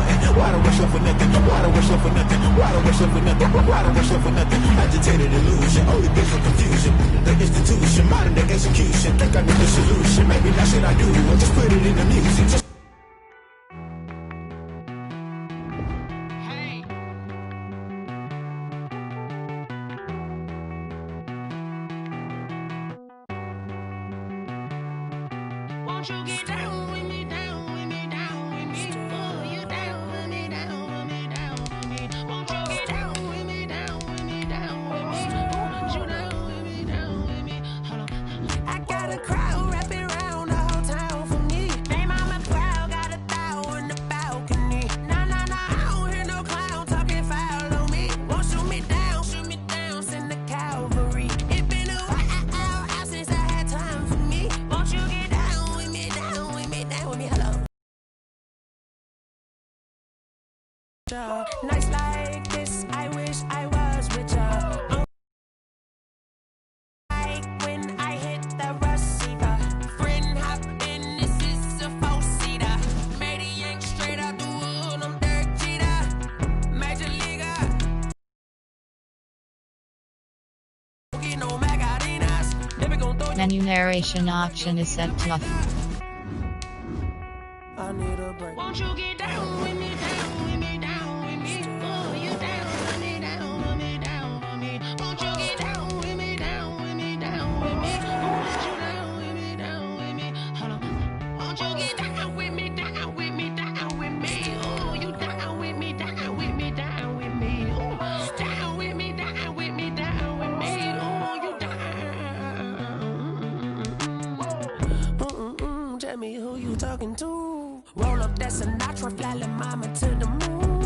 hunting. Why the rush up for nothing? Why the rush up for nothing? Why the rush up for nothing? Why the rush up for nothing? Agitated illusion, only been for confusion. The institution, modern day execution. Think I know the solution. Maybe that's what I do. I just put it in the music. Just won't you get down with me, down with me, down with me? Oh, you down with me, down with me, down with me. Won't you get down with me, down with me, down with me? Won't you down with me, down with me? Hold on. I got a crowd wrapping around the whole town for me. They mama proud, got a thou in the balcony. Nah, nah, nah, I don't hear no clown talking foul on me. Won't shoot me down, send the cavalry. It been a while since I had time for me. Won't you get down with me, down with me, down with me? Hello. Nights like this, I wish I was with ya. Like when I hit the receiver, friend hop in, this is a four-seater. Made a yank straight out the wood, I'm Derek Jeter, Major Leaguer. Get no Magarinas, never gon' throw you. Menu narration option is set to off. I need a break. Won't you get down with me, down with me, down with me? Oh, you down with me, down with me, down with me. Won't you get down with me, down with me, down with me? Won't you down with me, down with me? Hold on. Won't you get down with me, down with me, down with me? Oh, you down with me, down with me, down with me. Oh, down with me, down with me, down with me. Oh, you down. Tell me who you talking to. Roll up that Sinatra, fly la mama to the moon.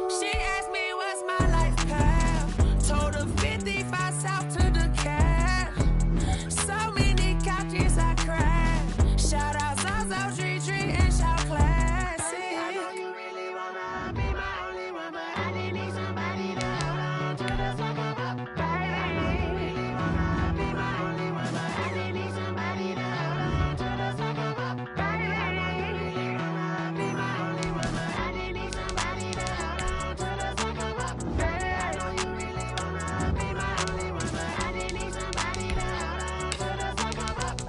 She asked me what's my life path. Told her 55 south to the cab. So many couches I cried. Shout out South Tree and shout classy. I know you really wanna be my only one, but I didn't need somebody to hold on to the second up. Baby, I know you really wanna be my only one, but I didn't need somebody to hold on to the second up. Baby, I know you really wanna be my only one, but I didn't need somebody to hold on to the second up. Baby, I know you really wanna be my only one, but I didn't need somebody to hold on to the second up.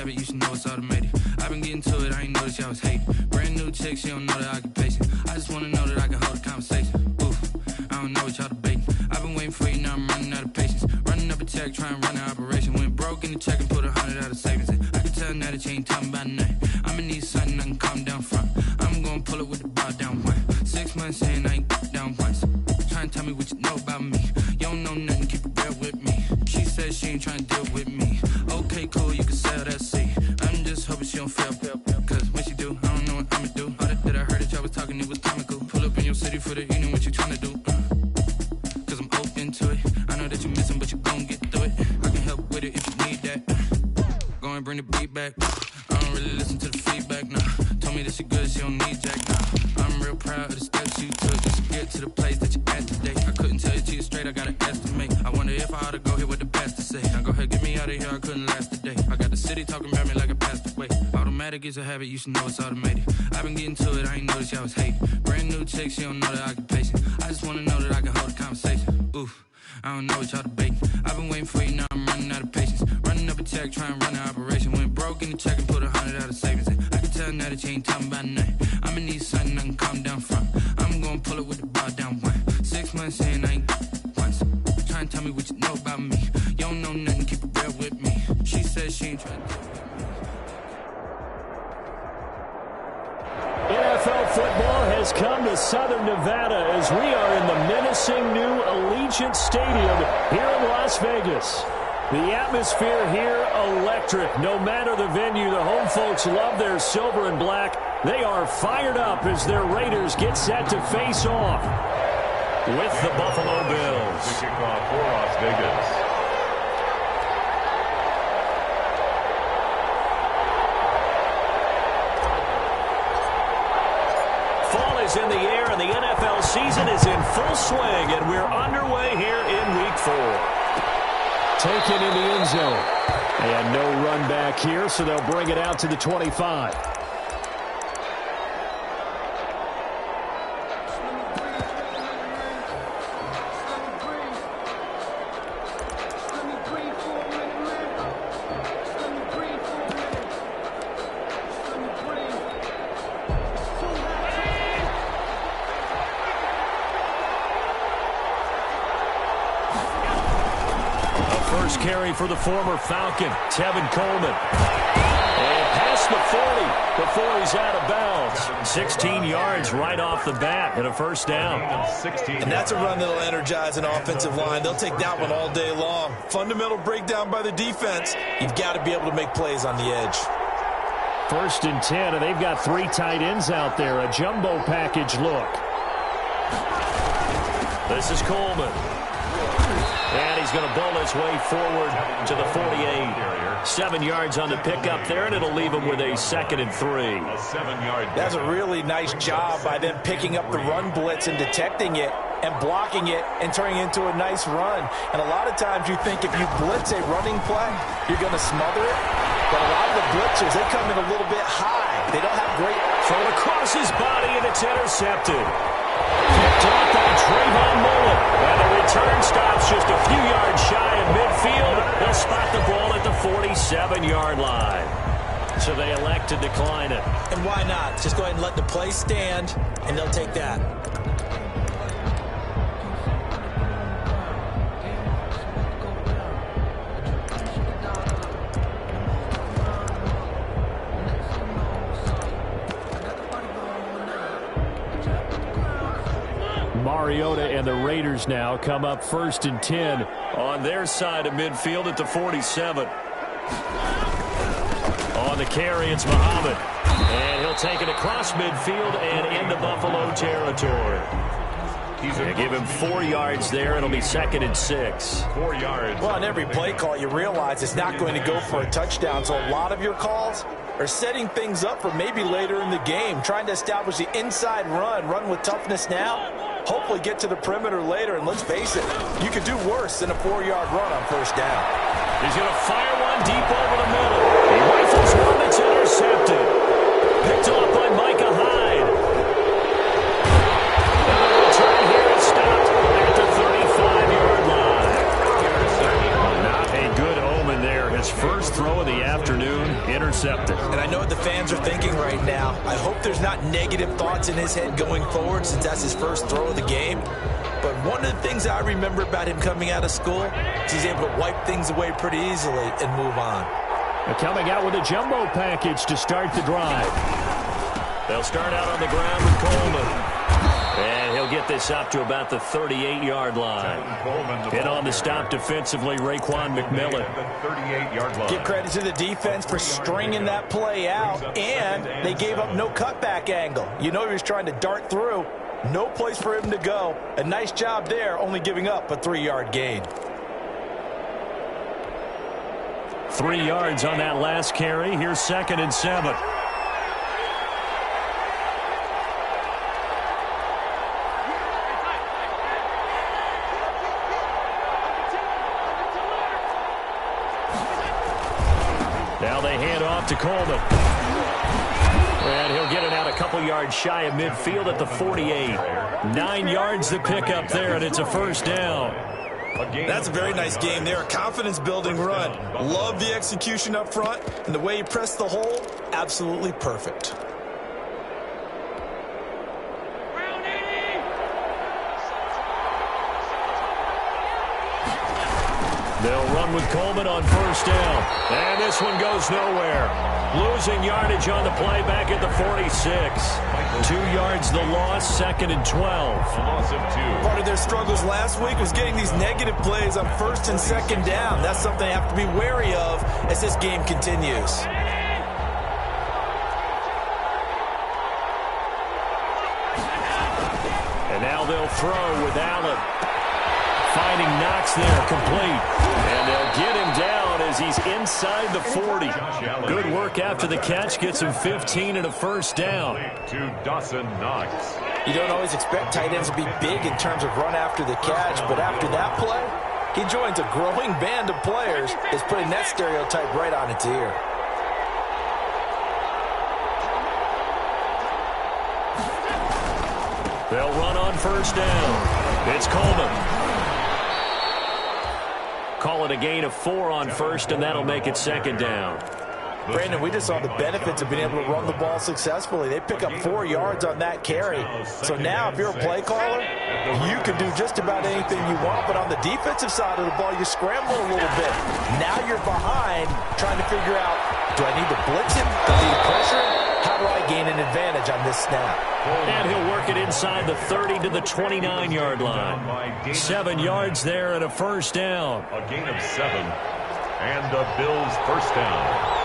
You should know it's automated. I've been getting to it, I ain't noticed y'all was hating. Brand new chick, she don't know the occupation. I just wanna know that I can hold a conversation. Oof, I don't know what y'all debating. I've been waiting for you, now I'm running out of patience. Running up a check, trying to run an operation. Went broke in the check and put 100 out of savings in. I can tell now that you ain't talking about nothing. I'ma need something I can calm down from. I'm gonna pull it with the bar down one. 6 months in, I ain't down once. Trying to tell me what you know about me. You don't know nothing, keep it real with me. She said she ain't trying to deal with me. Okay, cool, you can sell that seat. I'm just hoping she don't fail. Cause when she do, I don't know what I'ma do. All that I heard that y'all was talking, it was comical. Pull up in your city for the evening, what you tryna do? Cause I'm open to it. I know that you missing, but you gon' get through it. I can help with it if you need that. Go and bring the beat back. I don't really listen to the feedback, nah. Told me me that she good, she don't need Jack now. I'm real proud of the steps you took just to get to the place that you at today. I couldn't tell you to you straight, I gotta estimate. I wonder if I ought to go here with the best to say. Now go ahead, get me out of here, I couldn't last today. I got the city talking about me like I passed away. Automatic is a habit, you should know it's automated. I've been getting to it, I ain't noticed y'all was hating. Brand new chick, she don't know the occupation. I just wanna know that I can hold a conversation. Oof, I don't know what y'all debating. I've been waiting for you, now I'm running out of patience. Running up a check, trying to run an operation. Went broke in the check and put 100 out of savings in. I can tell now that you ain't talking about nothing. I'ma need something I can calm down from. I'm gonna pull it with the bar down one. 6 months in, I ain't once. Try and tell me what you know about me. You don't know nothing, keep it real with me. She said she ain't trying to... NFL football has come to Southern Nevada as we are in the menacing new Allegiant Stadium here in Las Vegas. The atmosphere here electric. No matter the venue, the home folks love their silver and black. They are fired up as their Raiders get set to face off with the Buffalo Bills. The kickoff for Las Vegas. In the air, and the NFL season is in full swing, and we're underway here in Week 4. Taken in the end zone. And no run back here, so they'll bring it out to the 25. Carry for the former Falcon, Tevin Coleman. And past the 40 before he's out of bounds. 16 yards right off the bat and a first down. And that's a run that'll energize an offensive line. They'll take that one all day long. Fundamental breakdown by the defense. You've got to be able to make plays on the edge. 1st and 10, and they've got 3 tight ends out there. A jumbo package look. This is Coleman. And he's going to bowl his way forward to the 48. 7 yards on the pickup there, and it'll leave him with a 2nd and 3. That's a really nice job by them picking up the run blitz and detecting it and blocking it and turning it into a nice run. And a lot of times you think if you blitz a running play, you're going to smother it. But a lot of the blitzers, they come in a little bit high. They don't have great... Thrown across his body, and it's intercepted. Picked off by Trayvon Mullen. And the return stops just a few yards shy of midfield. They'll spot the ball at the 47-yard line. So they elect to decline it. And why not? Just go ahead and let the play stand, and they'll take that. Mariota and the Raiders now come up 1st and 10 on their side of midfield at the 47. On the carry, it's Muhammad. And he'll take it across midfield and into Buffalo territory. They give him 4 yards there. It'll be 2nd and 6. 4 yards. Well, on every play call, you realize it's not going to go for a touchdown. So a lot of your calls are setting things up for maybe later in the game, trying to establish the inside run with toughness now. Hopefully get to the perimeter later, and let's face it, you could do worse than a 4-yard run on 1st down. He's going to fire one deep over the middle. He rifles one that's intercepted. Picked off by Micah Hyde. And the return here is stopped at the 35-yard line. Not a good omen there. His first throw of the afternoon, intercepted. And I know what the fans are thinking right now. I hope there's not negative thoughts in his head going forward since that's his first throw of the game. But one of the things I remember about him coming out of school is he's able to wipe things away pretty easily and move on. They're coming out with a jumbo package to start the drive. They'll start out on the ground with Coleman. And he'll get this up to about the 38-yard line. And on the stop defensively, Raekwon McMillan. Give credit to the defense for stringing that play out, and they gave up no cutback angle. You know he was trying to dart through. No place for him to go. A nice job there, only giving up a 3-yard gain. 3 yards on that last carry. Here's 2nd and 7. Now they hand off to Coleman. And he'll get it out a couple yards shy of midfield at the 48. 9 yards to pick up there, and it's a first down. That's a very nice game there. A confidence-building run. Love the execution up front, and the way he pressed the hole, absolutely perfect. They'll run with Coleman on first down. And this one goes nowhere. Losing yardage on the play back at the 46. 2 yards the loss, 2nd and 12. Loss of 2. Part of their struggles last week was getting these negative plays on 1st and 2nd down. That's something they have to be wary of as this game continues. And now they'll throw with Allen. Finding Knox there, complete. And they'll get him down as he's inside the 40. Good work after the catch. Gets him 15 and a first down. To Dawson Knox. You don't always expect tight ends to be big in terms of run after the catch, but after that play, he joins a growing band of players that's putting that stereotype right on its ear. They'll run on first down. It's Coleman. Call it a gain of 4 on first, and that'll make it 2nd down. Brandon, we just saw the benefits of being able to run the ball successfully. They pick up 4 yards on that carry. So now, if you're a play caller, you can do just about anything you want. But on the defensive side of the ball, you're scrambling a little bit. Now you're behind, trying to figure out, do I need to blitz him? Do I need to pressure him? How do I gain an advantage on this snap? And he'll work it inside the 30 to the 29-yard line. 7 yards there and a first down. A gain of 7. And the Bills' first down.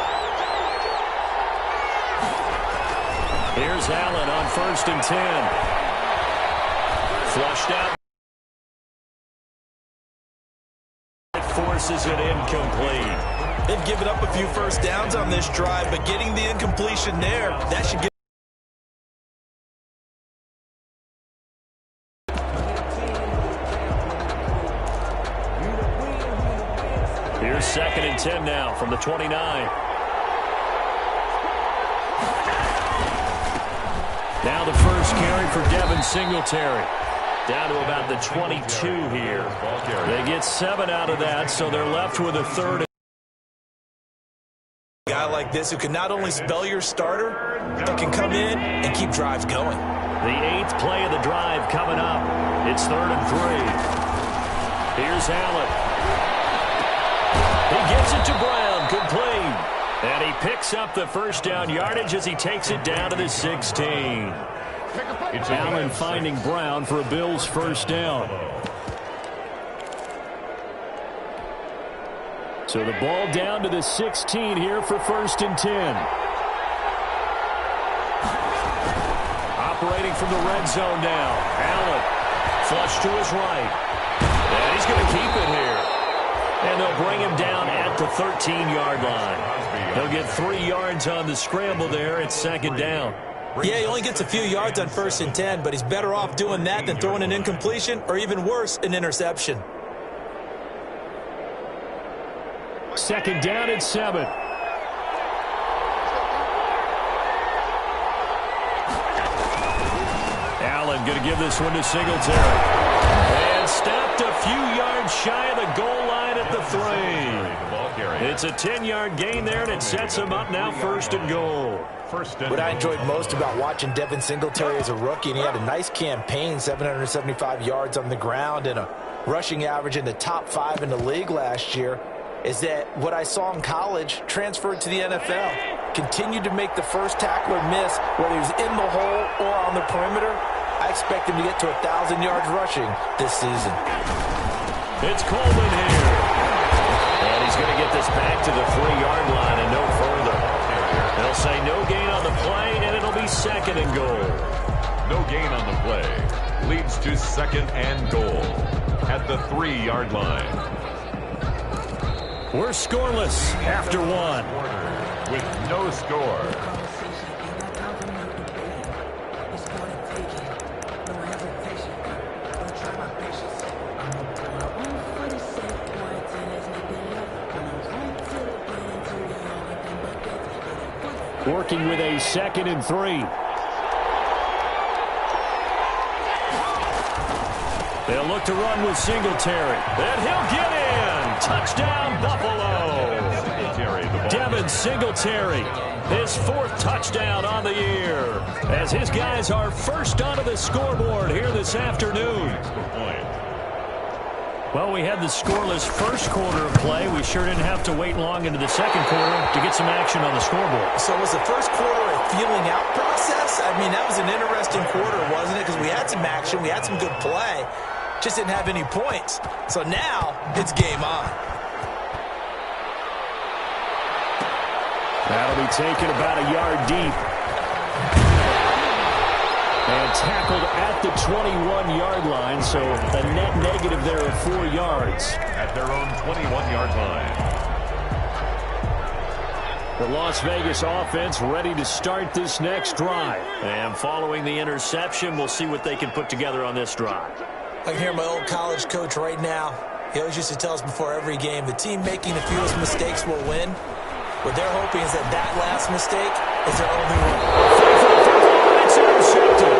Here's Allen on 1st and 10. Flushed out. Forces it incomplete. They've given up a few first downs on this drive, but getting the incompletion there, that should get. Here's 2nd and 10 now from the 29. Now the first carry for Devin Singletary. Down to about the 22 here. They get 7 out of that, so they're left with a 3rd. A guy like this who can not only spell your starter, but can come in and keep drives going. The 8th play of the drive coming up. It's 3rd and 3. Here's Allen. He gets it to Brown, complete. And he picks up the first down yardage as he takes it down to the 16. It's Allen finding Brown for a Bills first down. So the ball down to the 16 here for 1st and 10. Operating from the red zone now. Allen flush to his right. And he's going to keep it here. And they'll bring him down at the 13-yard line. He'll get 3 yards on the scramble there. It's 2nd down. Yeah, he only gets a few yards on 1st and 10, but he's better off doing that than throwing an incompletion or even worse, an interception. 2nd down and 7. Allen going to give this one to Singletary. And stopped a few yards shy of the goal line at the 3. It's a 10-yard gain there, and it sets him up now 1st and goal. What I enjoyed most about watching Devin Singletary as a rookie, and he had a nice campaign, 775 yards on the ground and a rushing average in the top 5 in the league last year, is that what I saw in college transferred to the NFL. Continued to make the first tackler miss, whether he's in the hole or on the perimeter. I expect him to get to 1,000 yards rushing this season. It's Coleman here. And he's going to get this back to the 3-yard line and no further. They'll say no gain on the play, and it'll be 2nd and goal. No gain on the play. Leads to 2nd and goal at the 3-yard line. We're scoreless after 1. With no score. working with a 2nd and 3. They'll look to run with Singletary. And he'll get in. Touchdown, Buffalo. Devin Singletary, his 4th touchdown on the year, as his guys are first onto the scoreboard here this afternoon. Well, we had the scoreless first quarter of play. We sure didn't have to wait long into the second quarter to get some action on the scoreboard. So was the first quarter a feeling out process? I mean, that was an interesting quarter, wasn't it? Because we had some action, we had some good play, just didn't have any points. So now it's game on. That'll be taken about a yard deep. And tackled at the 21-yard line, so a net negative there of 4 yards. At their own 21-yard line. The Las Vegas offense ready to start this next drive. And following the interception, we'll see what they can put together on this drive. I can hear my old college coach right now. He always used to tell us before every game, the team making the fewest mistakes will win. What they're hoping is that last mistake is their only one. It's intercepted.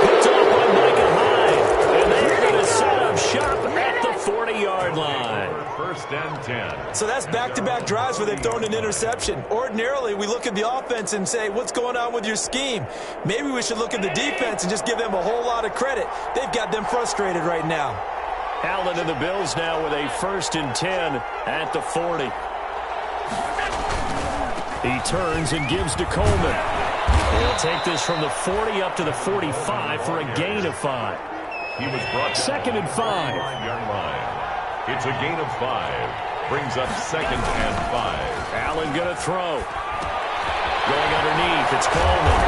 Picked off by Micah Hyde. And they're going to set up shop at the 40-yard line. 1st and 10. So that's back-to-back drives where they've thrown an interception. Ordinarily, we look at the offense and say, what's going on with your scheme? Maybe we should look at the defense and just give them a whole lot of credit. They've got them frustrated right now. Allen and the Bills now with a 1st and 10 at the 40. He turns and gives to Coleman. He'll take this from the 40 up to the 45 for a gain of 5. He was brought 2nd and 5. 5-yard line. It's a gain of 5. Brings up 2nd and 5. Allen going to throw. Going underneath, it's Coleman.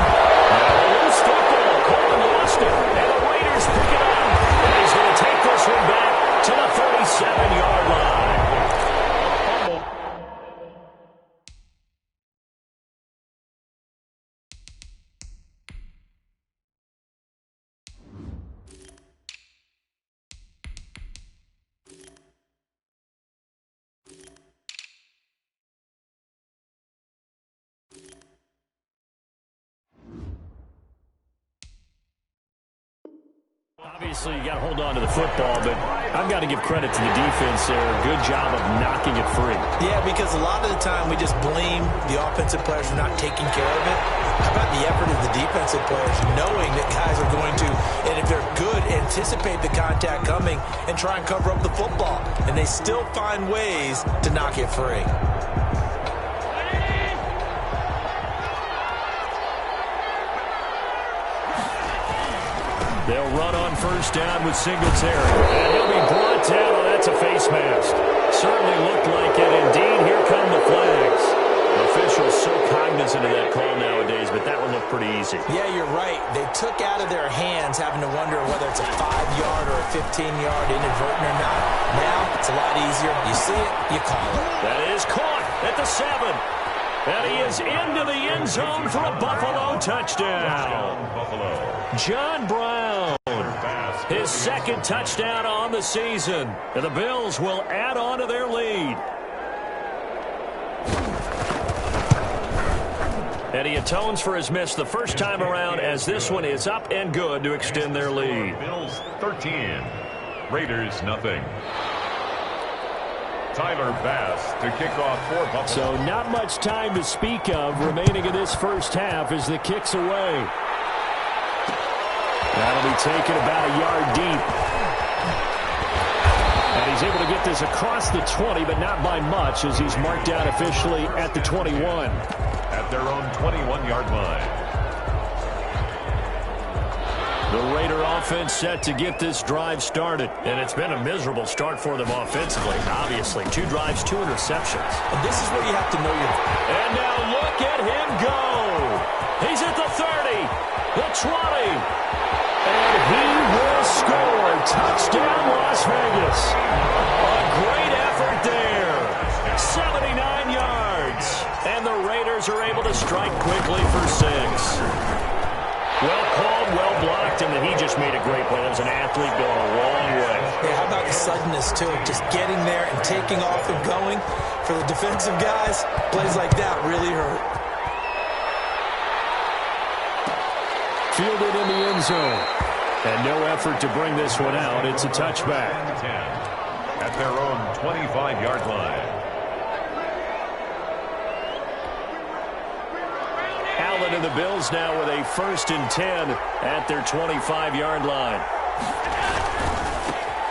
Now a loose football. Coleman lost it. And the Raiders pick it up. And he's going to take this one back to the 37-yard line. Obviously, you got to hold on to the football, but I've got to give credit to the defense there. Good job of knocking it free. Yeah, because a lot of the time we just blame the offensive players for not taking care of it. How about the effort of the defensive players, knowing that guys are going to, and if they're good, anticipate the contact coming and try and cover up the football. And they still find ways to knock it free. They'll run on 1st down with Singletary. And he'll be brought down. Oh, that's a face mask. Certainly looked like it. Indeed, here come the flags. Officials so cognizant of that call nowadays, but that one looked pretty easy. Yeah, you're right. They took out of their hands having to wonder whether it's a 5-yard or a 15-yard inadvertent or not. Now, it's a lot easier. You see it, you call it. That is caught at the 7. And he is into the end zone for a Buffalo touchdown. Buffalo. John Brown, his 2nd touchdown on the season. And the Bills will add on to their lead. And he atones for his miss the first time around, as this one is up and good to extend their lead. Bills 13, Raiders nothing. Tyler Bass to kick off for Buffalo. So not much time to speak of remaining in this first half as the kick's away. That'll be taken about a yard deep. And he's able to get this across the 20, but not by much, as he's marked out officially at the 21. At their own 21-yard line. The Raider offense set to get this drive started. And it's been a miserable start for them offensively, obviously. 2 drives, 2 interceptions. And this is where you have to know your... And now look at him go. He's at the 30, the 20. And he will score. Touchdown, Las Vegas. A great effort there. 79 yards. And the Raiders are able to strike quickly for 6. Well called, well blocked, and then he just made a great play. That was an athlete going a long way. Yeah, how about the suddenness, too? Just getting there and taking off and going. For the defensive guys, plays like that really hurt. Fielded in the end zone. And no effort to bring this one out. It's a touchback. 10 at their own 25-yard line. Allen and the Bills now with a 1st and 10 at their 25-yard line.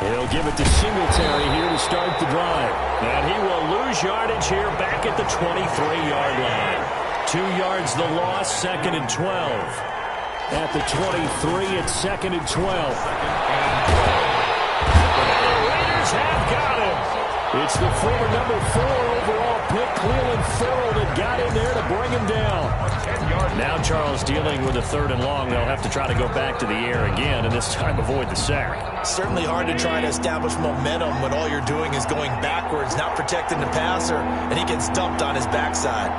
He'll give it to Singletary here to start the drive. And he will lose yardage here back at the 23-yard line. 2 yards the loss, 2nd and 12. At the 23, it's 2nd and 12. The Raiders have got him. It's the former number 4 overall pick, Cleveland Ferrell, that got in there to bring him down. Now Charles dealing with a 3rd and long. They'll have to try to go back to the air again, and this time avoid the sack. Certainly hard to try to establish momentum when all you're doing is going backwards, not protecting the passer, and he gets dumped on his backside.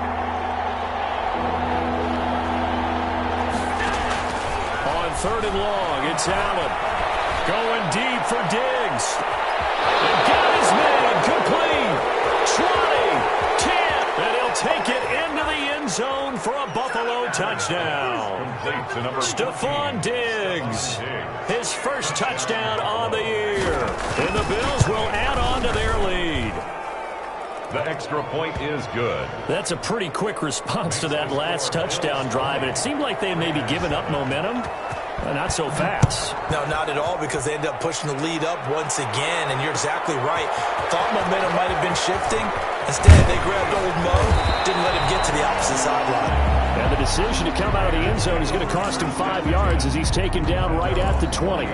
On 3rd and long, it's Allen. Going deep for Diggs. And got his man complete. 20, 10, and he'll take it into the end zone for a Buffalo touchdown. Stephon Diggs, his first touchdown on the year. And the Bills will add on to their lead. The extra point is good. That's a pretty quick response to that last touchdown drive, and it seemed like they may be giving up momentum. Not so fast. No, not at all, because they end up pushing the lead up once again, and you're exactly right. Thought momentum might have been shifting. Instead, they grabbed old Mo, didn't let him get to the opposite sideline. And the decision to come out of the end zone is going to cost him 5 yards as he's taken down right at the 20.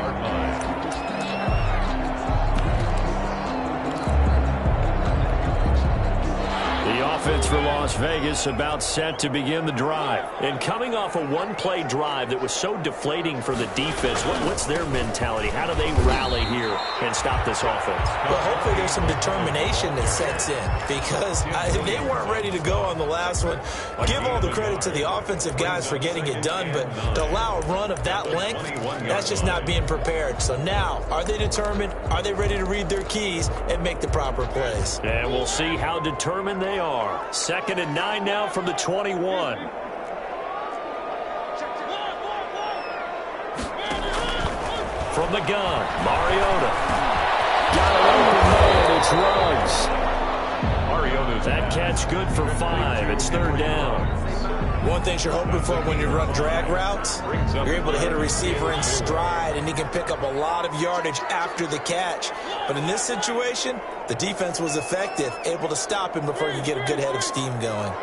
Offense for Las Vegas about set to begin the drive. And coming off a one-play drive that was so deflating for the defense, what's their mentality? How do they rally here and stop this offense? Well, hopefully there's some determination that sets in, because they weren't ready to go on the last one. Give all the credit to the offensive guys for getting it done, but to allow a run of that length, that's just not being prepared. So now, are they determined? Are they ready to read their keys and make the proper plays? And we'll see how determined they are. 2nd and 9 now from the 21. From the gun, Mariota. Got it open man, it's Ruggs. Mariota's that catch good for 5. It's 3rd down. One thing you're hoping for when you run drag routes, you're able to hit a receiver in stride, and he can pick up a lot of yardage after the catch. But in this situation, the defense was effective, able to stop him before he could get a good head of steam going.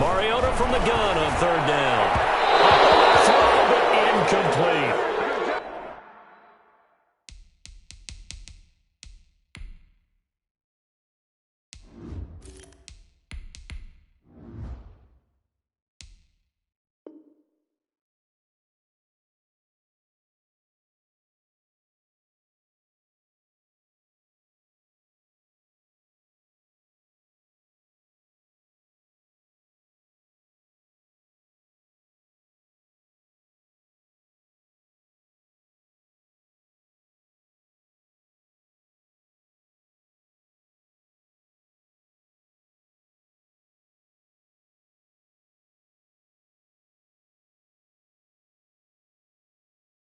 Mariota from the gun on 3rd down. Throw, but incomplete.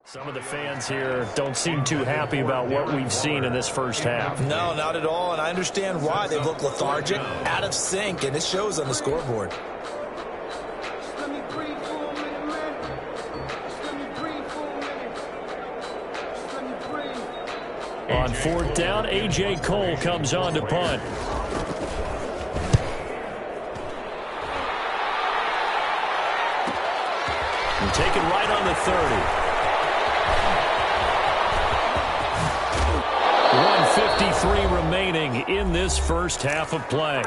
Some of the fans here don't seem too happy about what we've seen in this first half. No, not at all, and I understand why. They look lethargic, out of sync, and it shows on the scoreboard. On 4th down, A.J. Cole comes on to punt. And taken right on the 30. 1:53 remaining in this first half of play.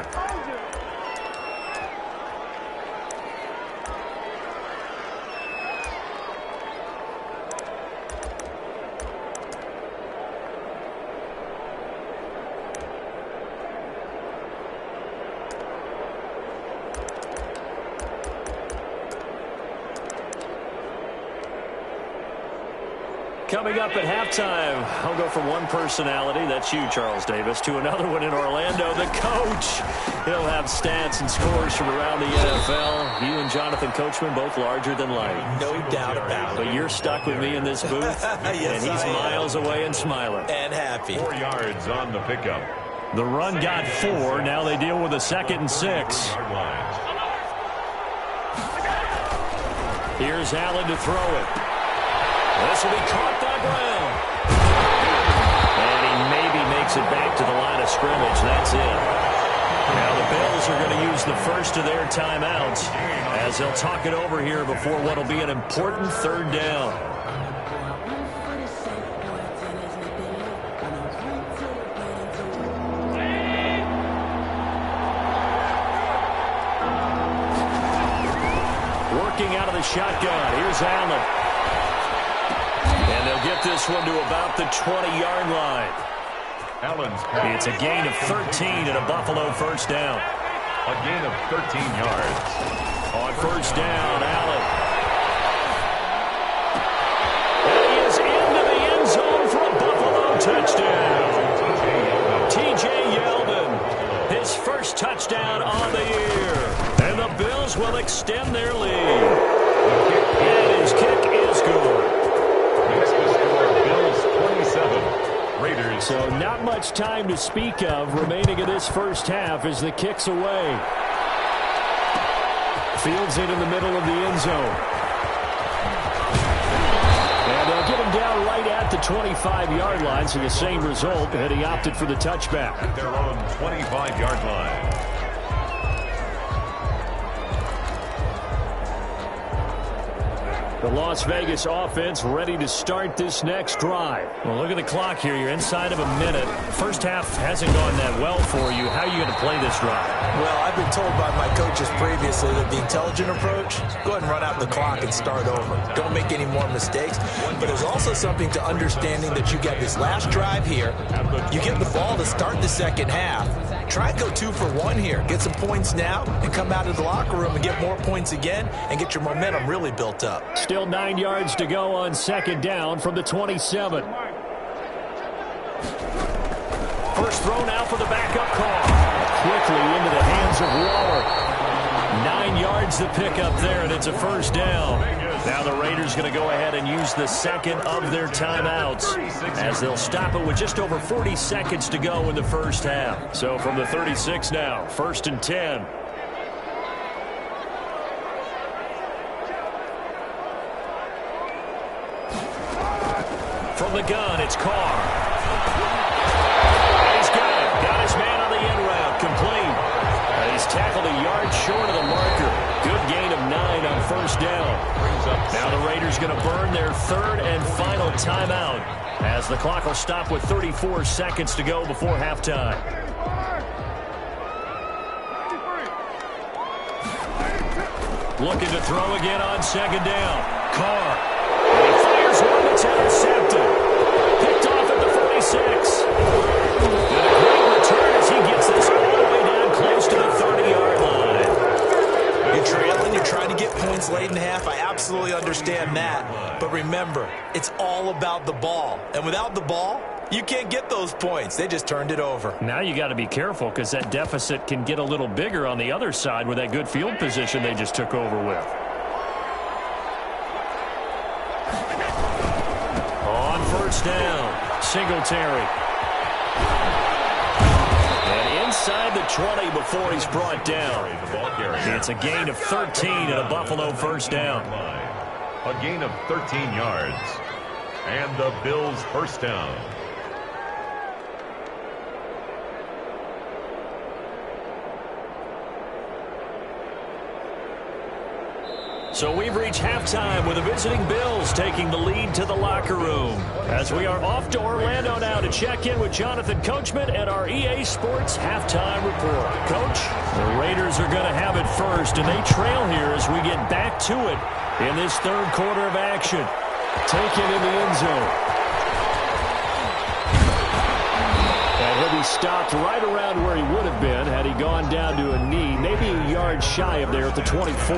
Coming up at halftime, I'll go from one personality, that's you, Charles Davis, to another one in Orlando, the coach. He'll have stats and scores from around the NFL. You and Jonathan Coachman, both larger than life. No doubt about it. But you're stuck with me in this booth, yes, and he's miles away and smiling. And happy. 4 yards on the pickup. The run got 4. Now they deal with a 2nd and 6. Here's Allen to throw it. This will be caught by Brown. And he maybe makes it back to the line of scrimmage. That's it. Now the Bills are going to use the first of their timeouts as they'll talk it over here before what will be an important 3rd down. Working out of the shotgun. Here's Allen. And they'll get this one to about the 20-yard line. It's a gain of 13 and a Buffalo first down. A gain of 13 yards. On first down, Allen. And he is into the end zone for a Buffalo touchdown. T.J. Yeldon, his first touchdown on the year. And the Bills will extend their lead. And his kick is good. Makes the score Bills 27, Raiders. So not much time to speak of remaining in this first half as the kick's away. Fields in the middle of the end zone. And they'll get him down right at the 25-yard line, so the same result, and he opted for the touchback. At their own 25-yard line. The Las Vegas offense ready to start this next drive. Well, look at the clock here. You're inside of a minute. First half hasn't gone that well for you. How are you going to play this drive? Well, I've been told by my coaches previously that the intelligent approach, go ahead and run out the clock and start over. Don't make any more mistakes. But there's also something to understanding that you get this last drive here. You get the ball to start the second half. Try and go 2 for 1 here. Get some points now and come out of the locker room and get more points again and get your momentum really built up. Still 9 yards to go on second down from the 27. First throw now for the backup call. Quickly into the hands of Waller. 9 yards to pick up there, and it's a first down. Now the Raiders going to go ahead and use the second of their timeouts as they'll stop it with just over 40 seconds to go in the first half. So from the 36 now, 1st and 10. From the gun, it's Carr. And he's got his man on the end route, complete. And he's tackled a yard short of the marker. Good gain of 9 on first down. Now the Raiders going to burn their 3rd and final timeout as the clock will stop with 34 seconds to go before halftime. Looking to throw again on second down. Carr. And he fires one that's intercepted. Picked off at the 46. And a great return as he gets this all the way down close to the 30-yard line. You're trailing, you're trying to get points late in the half. I absolutely understand that. But remember, it's all about the ball. And without the ball, you can't get those points. They just turned it over. Now you got to be careful because that deficit can get a little bigger on the other side with that good field position they just took over with. On first down, Singletary. And inside the 20 before he's brought down. It's a gain of 13 and a Buffalo first down. A gain of 13 yards. And the Bills first down. So we've reached halftime with the visiting Bills taking the lead to the locker room. As we are off to Orlando now to check in with Jonathan Coachman and our EA Sports halftime report. Coach, the Raiders are going to have it first, and they trail here as we get back to it in this 3rd quarter of action. Taken in the end zone. And he'll be stopped right around where he would have been had he gone down to a knee, maybe a yard shy of there at the 24.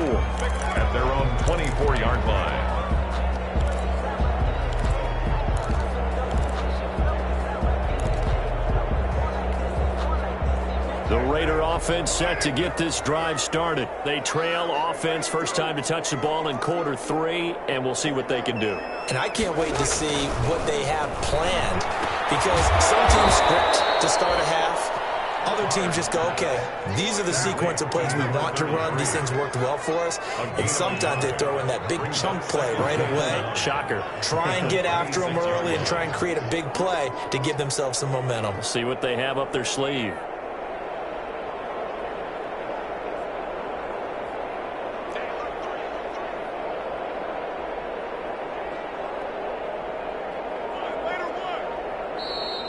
At their own 24-yard line. The Raider offense set to get this drive started. They trail offense, first time to touch the ball in quarter 3, and we'll see what they can do. And I can't wait to see what they have planned, because some teams script to start a half. Other teams just go, okay, these are the sequence of plays we want to run. These things worked well for us. And sometimes they throw in that big chunk play right away. Shocker. Try and get after them early and try and create a big play to give themselves some momentum. See what they have up their sleeve.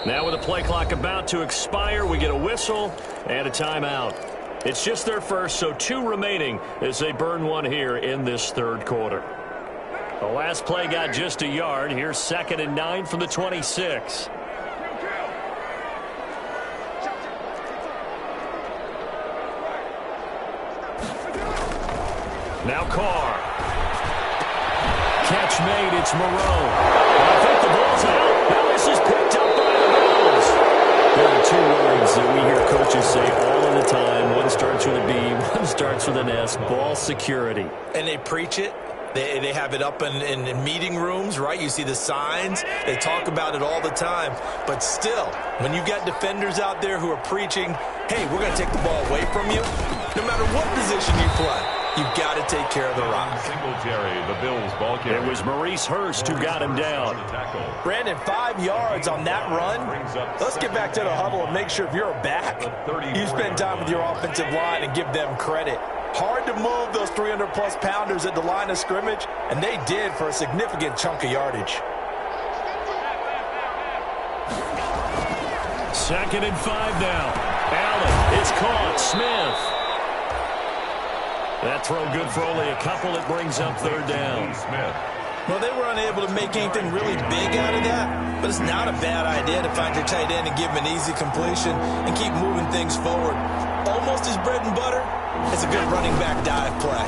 Now with the play clock about to expire, we get a whistle and a timeout. It's just their first, so 2 remaining as they burn one here in this third quarter. The last play got just a yard. Here's 2nd and 9 from the 26. Now Carr. Catch made, it's Moreau. I think the ball's out. Now this is picked up by the Bills. There are 2 words that we hear coaches say all of the time. One starts with a B, one starts with an S. Ball security. And they preach it. They have it up in meeting rooms, right? You see the signs. They talk about it all the time. But still, when you've got defenders out there who are preaching, hey, we're going to take the ball away from you, no matter what position you play, you've got to take care of the rock. Singletary, the Bills ball carrier. It was Maurice Hurst who got him down. Brandon, 5 yards on that run. Let's get back to the huddle and make sure if you're a back, you spend time with your offensive line and give them credit. Hard to move those 300-plus pounders at the line of scrimmage, and they did for a significant chunk of yardage. 2nd and 5 now. Allen, it's caught. Smith. That throw good for only a couple. It brings up 3rd down. Smith. Well, they were unable to make anything really big out of that, but it's not a bad idea to find your tight end and give him an easy completion and keep moving things forward. Almost his bread and butter. It's a good running back dive play.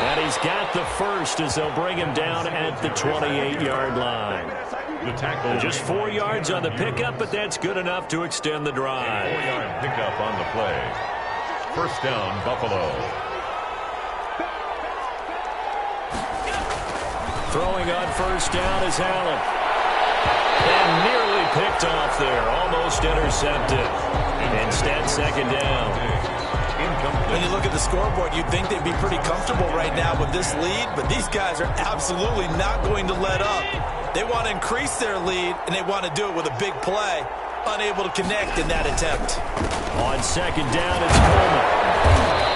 And he's got the first as they'll bring him down at the 28-yard line. The tackle. Just 4 yards on the pickup, but that's good enough to extend the drive. 4-yard pickup on the play. First down, Buffalo. Throwing on first down is Allen. And nearly picked off there. Almost intercepted. Instead, 2nd down. When you look at the scoreboard, you'd think they'd be pretty comfortable right now with this lead, but these guys are absolutely not going to let up. They want to increase their lead, and they want to do it with a big play. Unable to connect in that attempt. On 2nd down, it's Coleman.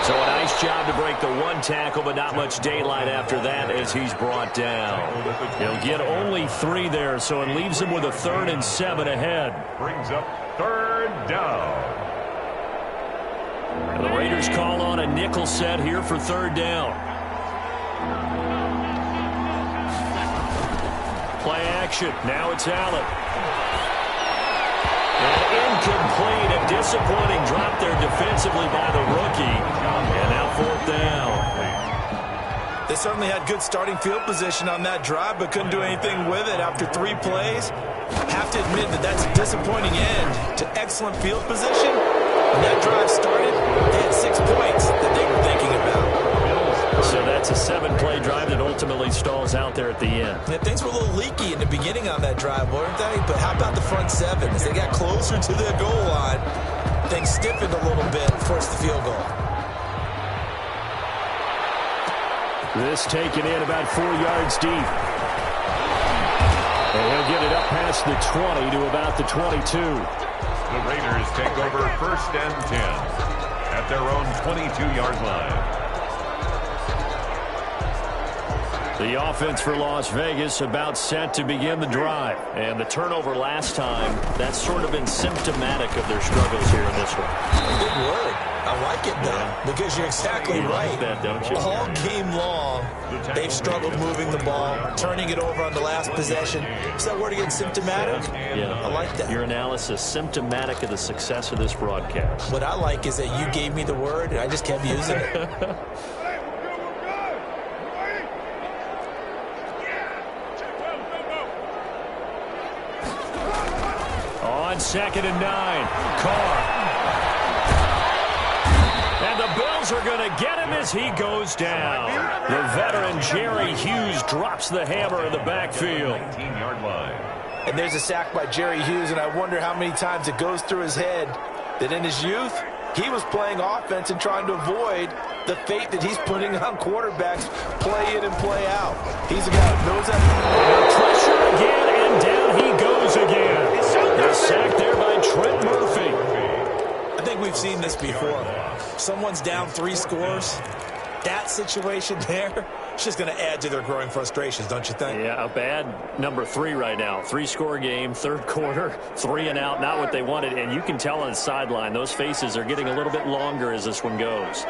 So a nice job to break the 1 tackle, but not much daylight after that as he's brought down. He'll get only 3 there, so it leaves him with a 3rd and 7 ahead. Brings up 3rd down. And the Raiders call on a nickel set here for 3rd down. Play action. Now it's Allen. And incomplete. A disappointing drop there defensively by the rookie. And now 4th down. They certainly had good starting field position on that drive, but couldn't do anything with it after 3 plays. Have to admit that that's a disappointing end to excellent field position. When that drive started, they had 6 points that they were thinking about. So that's a 7-play drive that ultimately stalls out there at the end. Yeah, things were a little leaky in the beginning on that drive, weren't they? But how about the front 7? As they got closer to their goal line, things stiffened a little bit and forced the field goal. This taken in about 4 yards deep. And he'll get it up past the 20 to about the 22. The Raiders take over 1st and 10 at their own 22-yard line. The offense for Las Vegas about set to begin the drive. And the turnover last time, that's sort of been symptomatic of their struggles here in this one. Good word. I like it, though, because you're exactly right. Like that, don't you? All game long, they've struggled moving the ball, turning it over on the last possession. Is that word again, symptomatic? Yeah. I like that. Your analysis, symptomatic of the success of this broadcast. What I like is that you gave me the word, and I just kept using it. on 2nd and 9. Carr. And the Bills are going to get him as he goes down. The veteran Jerry Hughes drops the hammer in the backfield. 19-yard line. And there's a sack by Jerry Hughes, and I wonder how many times it goes through his head that in his youth, he was playing offense and trying to avoid the fate that he's putting on quarterbacks, play in and play out. He's a guy who knows that. Pressure again, and down he goes again. The sack there by Trent Murphy. I think we've seen this before. Someone's down 3 scores. That situation there, it's just going to add to their growing frustrations, don't you think? Yeah, a bad number 3 right now. 3-score game, 3rd quarter, 3 and out, not what they wanted. And you can tell on the sideline, those faces are getting a little bit longer as this one goes.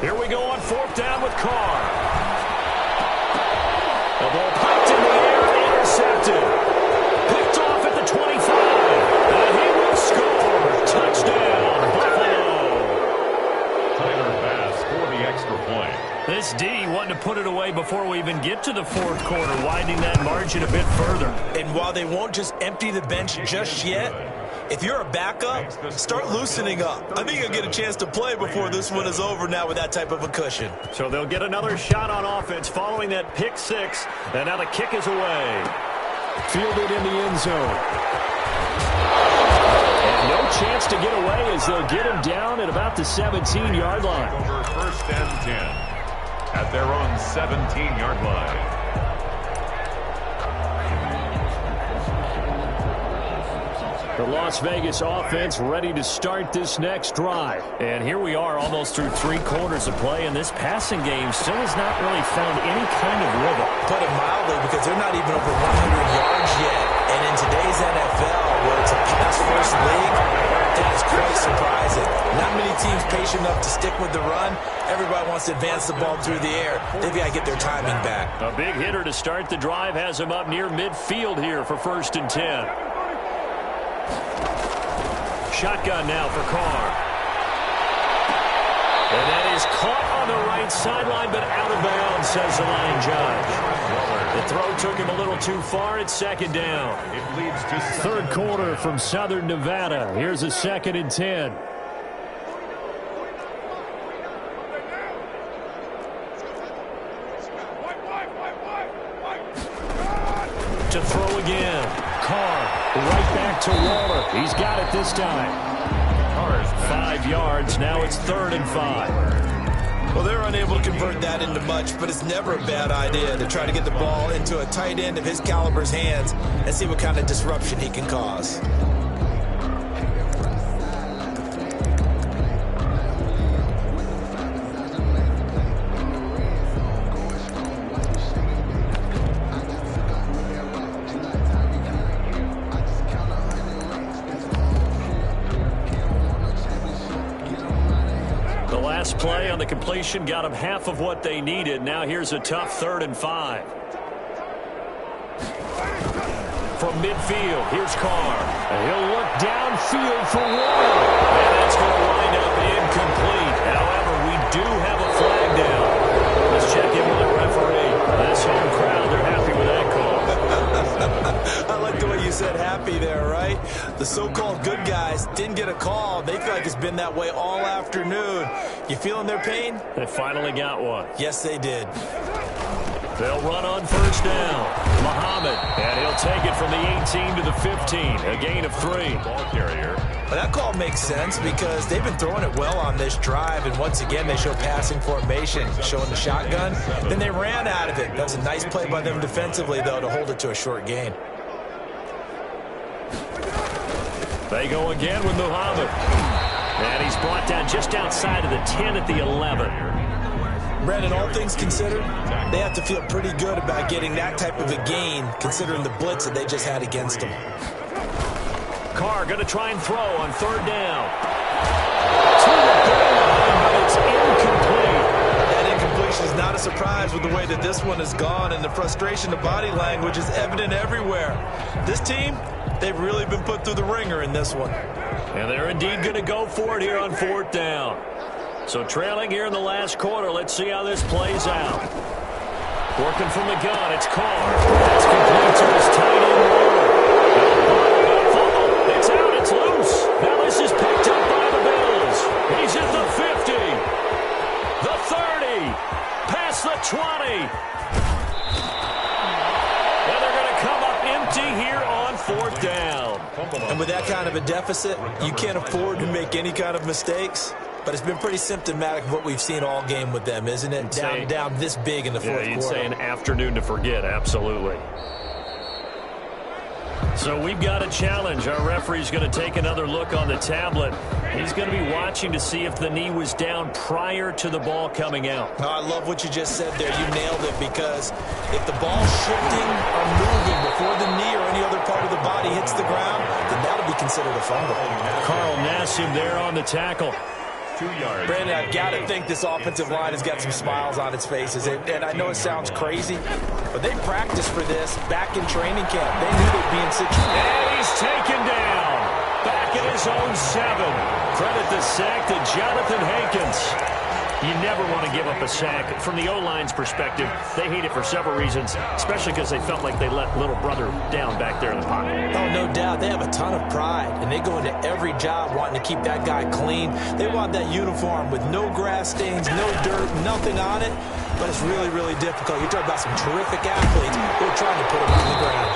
Here we go on 4th down with Carr. The ball piped in the air, intercepted. Picked off at the 25. And he will score. Touchdown, Buffalo. Tyler Bass for the extra point. This D wanting to put it away before we even get to the 4th quarter, widening that margin a bit further. And while they won't just empty the bench just yet, if you're a backup, start loosening up. I think you'll get a chance to play before this one is over now with that type of a cushion. So they'll get another shot on offense following that pick 6. And now the kick is away. Fielded in the end zone. And no chance to get away as they'll get him down at about the 17-yard line. Over 1st and 10 at their own 17-yard line. The Las Vegas offense ready to start this next drive. And here we are almost through 3 quarters of play, and this passing game still has not really found any kind of rhythm. Put it mildly, because they're not even over 100 yards yet. And in today's NFL, where it's a pass-first league, that's quite surprising. Not many teams patient enough to stick with the run. Everybody wants to advance the ball through the air. They've got to get their timing back. A big hitter to start the drive has him up near midfield here for 1st and 10. Shotgun now for Carr. And that is caught on the right sideline, but out of bounds, says the line judge. The throw took him a little too far. It's 2nd down. It leads to 3rd quarter from Southern Nevada. Here's a 2nd and 10. To throw again. Carr right back to Waller. He's got it this time. 5 yards. Now it's 3rd and 5. Well, they're unable to convert that into much, but it's never a bad idea to try to get the ball into a tight end of his caliber's hands and see what kind of disruption he can cause. Play on the completion got them half of what they needed. Now here's a tough 3rd and 5. From midfield, here's Carr. And he'll look downfield for Waller. And that's going to wind up incomplete. However, we do have a flag down. Let's check in with the referee. This home crowd, they're happy with that call. I like the way you said happy there, right? The so-called good guys didn't get a call. They feel like it's been that way all afternoon. You feeling their pain? They finally got one. Yes, they did. They'll run on 1st down. Muhammad, and he'll take it from the 18 to the 15. A gain of 3. ball carrier. But that call makes sense because they've been throwing it well on this drive, and once again they show passing formation, showing the shotgun. Then they ran out of it. That's a nice play by them defensively, though, to hold it to a short gain. They go again with Muhammad. And he's brought down just outside of the 10 at the 11. Brandon, all things considered, they have to feel pretty good about getting that type of a gain, considering the blitz that they just had against them. Carr going to try and throw on 3rd down. To the goal line, but it's incomplete. That incompletion is not a surprise with the way that this one has gone, and the frustration of body language is evident everywhere. This team, they've really been put through the ringer in this one. And they're indeed going to go for it here on 4th down. So trailing here in the last quarter. Let's see how this plays out. Working from the gun, it's Carr. That's complete to his tight end, Waller. It's out, it's loose. Now this is picked up by the Bills. He's at the 50, the 30, past the 20. And they're going to come up empty here on 4th down. And with that kind of a deficit, you can't afford to make any kind of mistakes. But it's been pretty symptomatic of what we've seen all game with them, isn't it? Down this big in the fourth quarter. You'd say an afternoon to forget, absolutely. So we've got a challenge. Our referee's going to take another look on the tablet. He's going to be watching to see if the knee was down prior to the ball coming out. Oh, I love what you just said there. You nailed it, because if the ball's shifting or moving before the knee or any other part of the body hits the ground, then that'll be considered a fumble. Carl Nassib there on the tackle. 2 yards. Brandon, I've got to think this offensive line has got some smiles on its faces. And I know it sounds crazy, but they practiced for this back in training camp. They knew they'd be in situation. And he's taken down. Back at his own 7. Credit the sack to Jonathan Hankins. You never want to give up a sack. From the O-line's perspective, they hate it for several reasons, especially because they felt like they let little brother down back there in the pocket. Oh, no doubt. They have a ton of pride, and they go into every job wanting to keep that guy clean. They want that uniform with no grass stains, no dirt, nothing on it, but it's really, really difficult. You're talking about some terrific athletes who are trying to put him on the ground.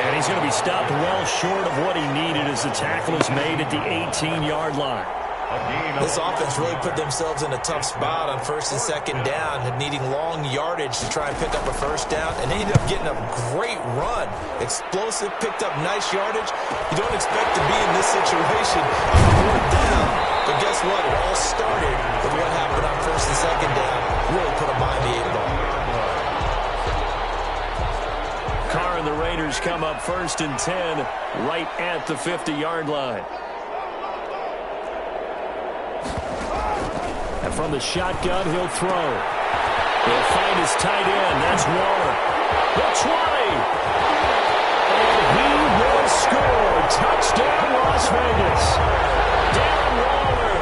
And he's going to be stopped well short of what he needed as the tackle is made at the 18-yard line. This offense really put themselves in a tough spot on 1st and 2nd down, needing long yardage to try and pick up a 1st down, and they ended up getting a great run. Explosive, picked up nice yardage. You don't expect to be in this situation on 4th down, but guess what? It all started with what happened on 1st and 2nd down. Really put them behind the 8 ball. Carr and the Raiders come up 1st and 10 right at the 50-yard line. And from the shotgun, he'll throw. He'll find his tight end. That's Waller. The 20. And he will score. Touchdown, Las Vegas. Darren Waller,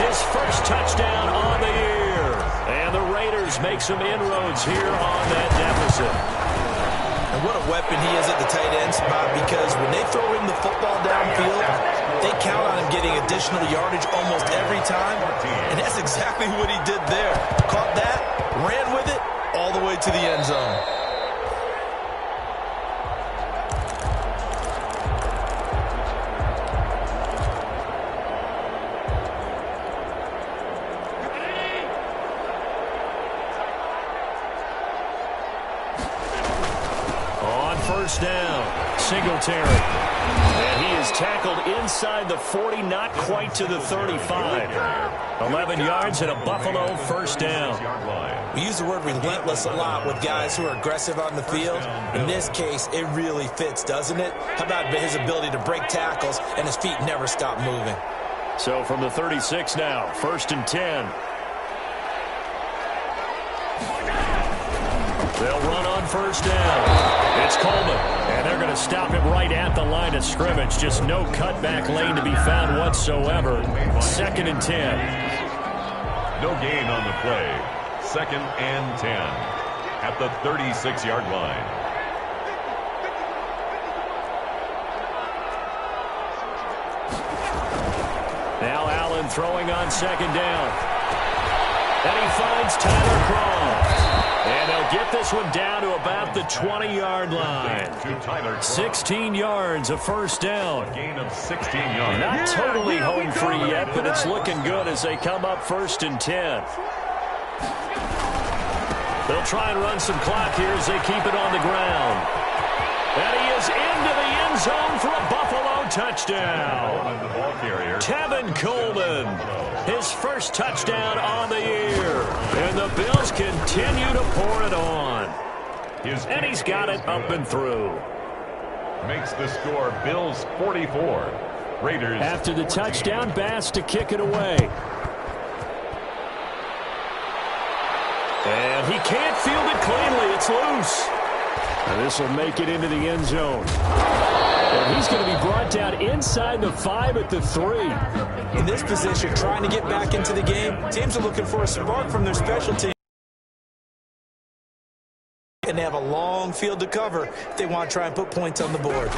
his first touchdown on the year. And the Raiders make some inroads here on that deficit. And what a weapon he is at the tight end spot, because when they throw him the football downfield, they count on him getting additional yardage almost every time. And that's exactly what he did there. Caught that, ran with it, all the way to the end zone. On 1st down, Singletary. And he is tackled inside the 40, not quite to the 35. 11 yards and a Buffalo 1st down. We use the word relentless a lot with guys who are aggressive on the field. In this case, it really fits, doesn't it? How about his ability to break tackles and his feet never stop moving? So from the 36 now, 1st and 10. They'll run on 1st down. It's Coleman, and they're going to stop him right at the line of scrimmage. Just no cutback lane to be found whatsoever. 2nd and 10. No gain on the play. 2nd and 10 at the 36-yard line. Now Allen throwing on 2nd down. And he finds Tyler Kroft. And they'll get this one down to about the 20-yard line. 16 yards, a 1st down. Gain of 16 yards. Not totally home free yet, but it's looking good as they come up 1st and 10. They'll try and run some clock here as they keep it on the ground. And he is into the end zone for a Buffalo touchdown. Tevin Coleman, his first touchdown on the year. And the Bills continue to pour it on. And he's got it up and through. Makes the score Bills 44. Raiders. After the touchdown, Bass to kick it away. And he can't field it cleanly. It's loose. And this will make it into the end zone. And he's going to be brought down inside the 5 at the 3. In this position, trying to get back into the game, teams are looking for a spark from their special team. And they have a long field to cover if they want to try and put points on the board.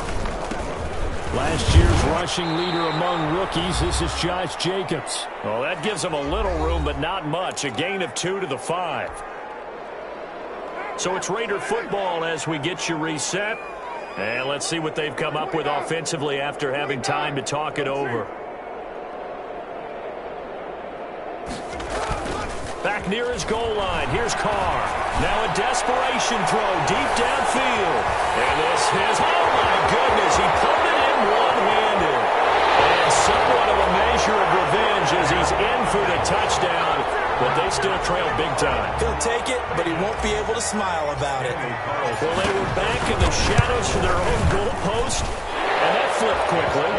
Last year's rushing leader among rookies, this is Josh Jacobs. Well, that gives him a little room, but not much. A gain of 2 to the 5. So it's Raider football as we get you reset. And let's see what they've come up with offensively after having time to talk it over. Back near his goal line. Here's Carr. Now a desperation throw deep downfield. And this is, oh my goodness, he pulled it in one-handed. And somewhat of a measure of revenge as he's in for the touchdown. But they still trail big time. He'll take it, but he won't be able to smile about it. Well, they were back in the shadows for their own goal post. And that flipped quickly.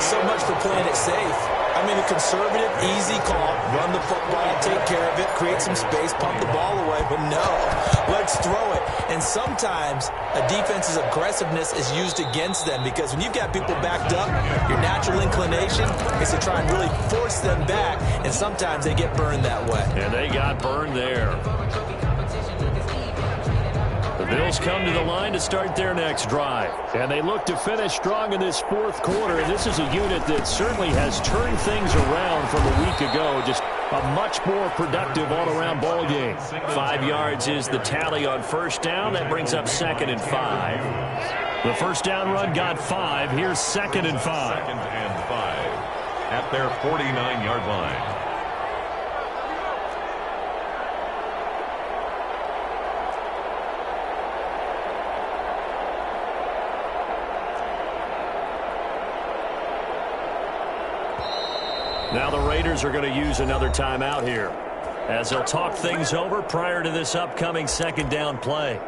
So much for playing it safe. I mean, a conservative, easy call. Run the football, take care of it, create some space, pump the ball away. But no, let's throw it. And sometimes a defense's aggressiveness is used against them because when you've got people backed up, your natural inclination is to try and really force them back. And sometimes they get burned that way. And they got burned there. The Bills come to the line to start their next drive. And they look to finish strong in this fourth quarter. And this is a unit that certainly has turned things around from a week ago. Just a much more productive all-around ball game. 5 yards is the tally on first down. That brings up 2nd and 5. The first down run got 5. Here's 2nd and 5. 2nd and 5 at their 49-yard line. Now the Raiders are going to use another timeout here as they'll talk things over prior to this upcoming second down play.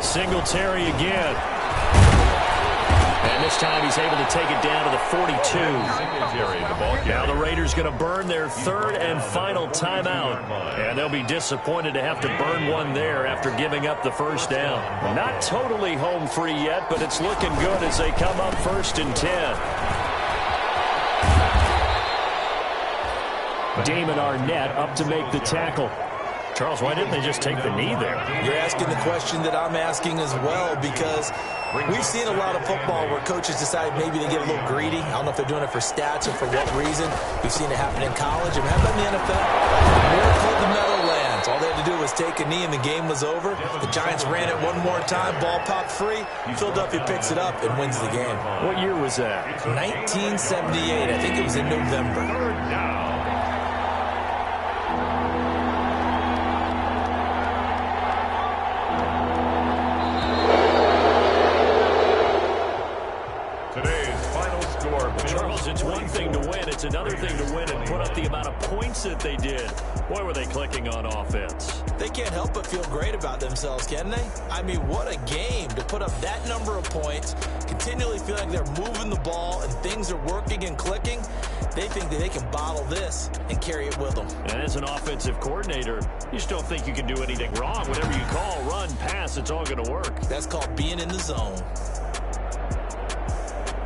Singletary again. And this time he's able to take it down to the 42. Now the Raiders going to burn their 3rd and final timeout. And they'll be disappointed to have to burn one there after giving up the first down. Not totally home free yet, but it's looking good as they come up 1st and 10. Damon Arnett up to make the tackle. Charles, why didn't they just take the knee there? You're asking the question that I'm asking as well, because we've seen a lot of football where coaches decide maybe they get a little greedy. I don't know if they're doing it for stats or for what reason. We've seen it happen in college. And how about in the NFL? Miracle of the Meadowlands. All they had to do was take a knee and the game was over. The Giants ran it one more time. Ball popped free. Philadelphia picks it up and wins the game. What year was that? 1978. I think it was in November. It's one thing to win. It's another thing to win and put up the amount of points that they did. Boy, were they clicking on offense. They can't help but feel great about themselves, can they? I mean, what a game to put up that number of points, continually feel like they're moving the ball and things are working and clicking. They think that they can bottle this and carry it with them. And as an offensive coordinator, you just don't think you can do anything wrong. Whatever you call, run, pass, it's all going to work. That's called being in the zone.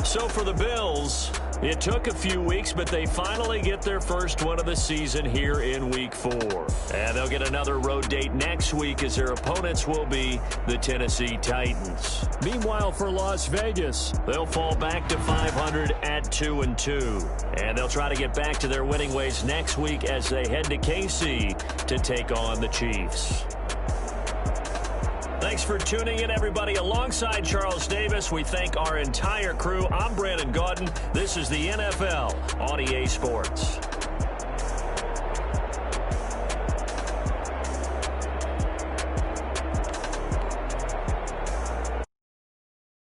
So for the Bills, it took a few weeks, but they finally get their first one of the season here in Week 4. And they'll get another road date next week as their opponents will be the Tennessee Titans. Meanwhile, for Las Vegas, they'll fall back to 500 at 2-2. And they'll try to get back to their winning ways next week as they head to KC to take on the Chiefs. Thanks for tuning in, everybody. Alongside Charles Davis, we thank our entire crew. I'm Brandon Gaudin. This is the NFL on EA Sports.